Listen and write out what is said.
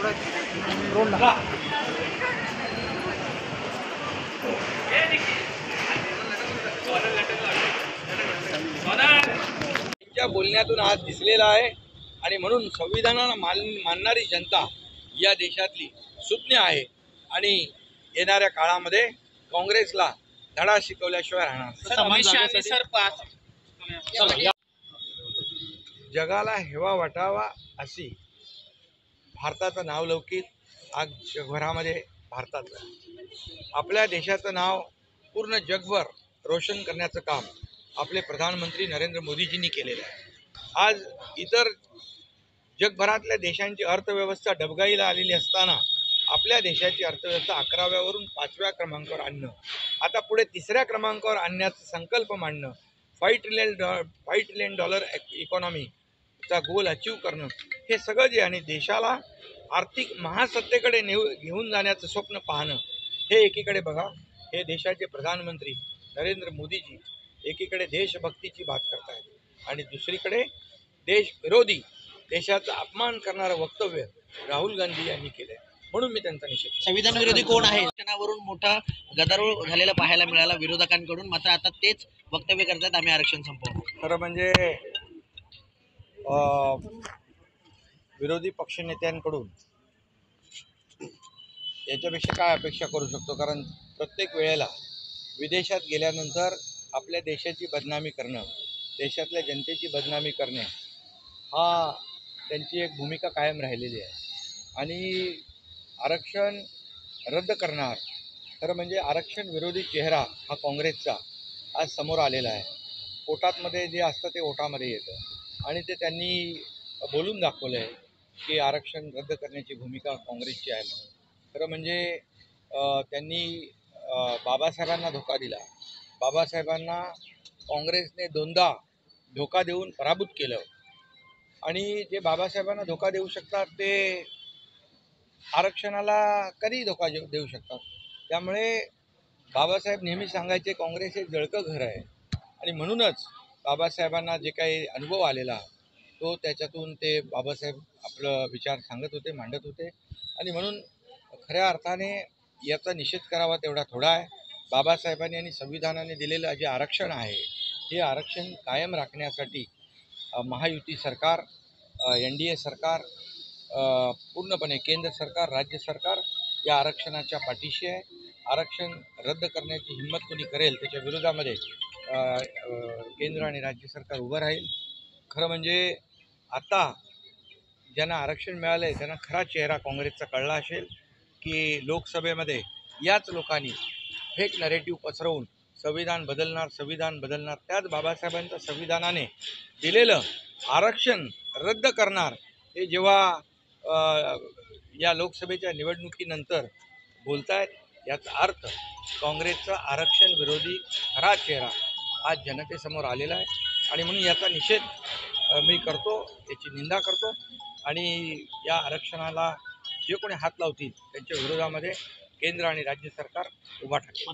रोडला त्यांच्या बोलण्यातून आज दिसलेला आहे आणि म्हणून संविधानाला मानणारी जनता या देशातली सुज्ञ आहे आणि येणाऱ्या काळामध्ये काँग्रेसला धडा शिकवल्याशिवाय राहणार. जगाला हेवा वाटावा अशी भारताचं नावलौकिक आज जगभरामध्ये भारताचं आपल्या देशाचं नाव पूर्ण जगभर रोशन करण्याचं काम आपले प्रधानमंत्री नरेंद्र मोदीजींनी केलेलं आहे. आज इतर जगभरातल्या देशांची अर्थव्यवस्था डबघाईला आलेली असताना आपल्या देशाची अर्थव्यवस्था 11व्यावरून 5व्या क्रमांकावर आणणं, आता पुढे 3ऱ्या क्रमांकावर आणण्याचा संकल्प मांडणं, $5 ट्रिलियन इकॉनॉमीचा गोल अचीव करणं, हे सगळं जे आणि देशाला आर्थिक महासत्तेकडे घेऊन जाण्याचं स्वप्न पाहणं, हे एकीकडे बघा, हे देशाचे प्रधानमंत्री नरेंद्र मोदीजी एकीकडे देशभक्तीची बात करतायत आणि दुसरीकडे देशविरोधी, देशाचा अपमान करणारं वक्तव्य राहुल गांधी यांनी केलंय. म्हणून मी त्यांचा निषेध. संविधान विरोधी कोण आहे? आरक्षणावरून मोठा गदारोळ झालेला पाहायला मिळाला विरोधकांकडून, मात्र आता तेच वक्तव्य करतात आम्ही आरक्षण संपवू. खरं म्हणजे विरोधी पक्षनेत्यांकडून याच्यापेक्षा काय अपेक्षा करू शकतो? कारण प्रत्येक वेळेला विदेशात गेल्यानंतर आपल्या देशाची बदनामी करणं, देशातल्या जनतेची बदनामी करणे, हा त्यांची एक भूमिका कायम राहिलेली आहे. आणि आरक्षण रद्द करणार, खरं म्हणजे आरक्षण विरोधी चेहरा हा काँग्रेसचा आज समोर आलेला आहे. ओटामध्ये जे असतं ते ओटामध्ये येतं आणि ते त्यांनी बोलून दाखवलं आहे की आरक्षण रद्द करण्याची भूमिका काँग्रेसची आहे म्हणून. खरं म्हणजे त्यांनी बाबासाहेबांना धोका दिला. बाबासाहेबांना काँग्रेसने 2दा धोका देऊन पराभूत केलं आणि जे बाबासाहेबांना धोका देऊ शकतात ते आरक्षणाला कधी धोका देऊ शकतात. त्यामुळे बाबासाहेब नेहमी सांगायचे काँग्रेस हे जळकं घर आहे आणि म्हणूनच बाबासाहेबांना जे काही अनुभव आलेला तो त्याच्यातून ते बाबासाहेब आपलं विचार सांगत होते, मांडत होते आणि म्हणून खऱ्या अर्थाने याचा निषेध करावा तेवढा थोडा आहे. बाबासाहेबांनी आणि संविधानाने दिलेलं जे आरक्षण आहे हे आरक्षण कायम राखण्यासाठी महायुती सरकार, NDA सरकार, पूर्णपणे केंद्र सरकार, राज्य सरकार या आरक्षणाच्या पाठीशी आहे. आरक्षण रद्द करण्याची हिंमत कोणी करेल त्याच्या विरोधामध्ये केंद्र आणि राज्य सरकार उभं राहील. खरं म्हणजे आता ज्यांना आरक्षण मिळालं आहे त्यांना खरा चेहरा काँग्रेसचा कळला असेल की लोकसभेमध्ये याच लोकांनी फेक नरेटिव्ह पसरवून संविधान बदलणार, त्याच बाबासाहेबांच्या संविधानाने दिलेलं आरक्षण रद्द करणार, हे जेव्हा या लोकसभेच्या निवडणुकीनंतर बोलतायत, याचा अर्थ काँग्रेसचा आरक्षण विरोधी खरा चेहरा आज जनतेसमोर आलेला आहे आणि म्हणून याचा निषेध मी करतो, याची निंदा करतो आणि या आरक्षणाला जे कोणी हात लावतील त्यांच्या विरोधामध्ये केंद्र आणि राज्य सरकार उभा ठाकेल.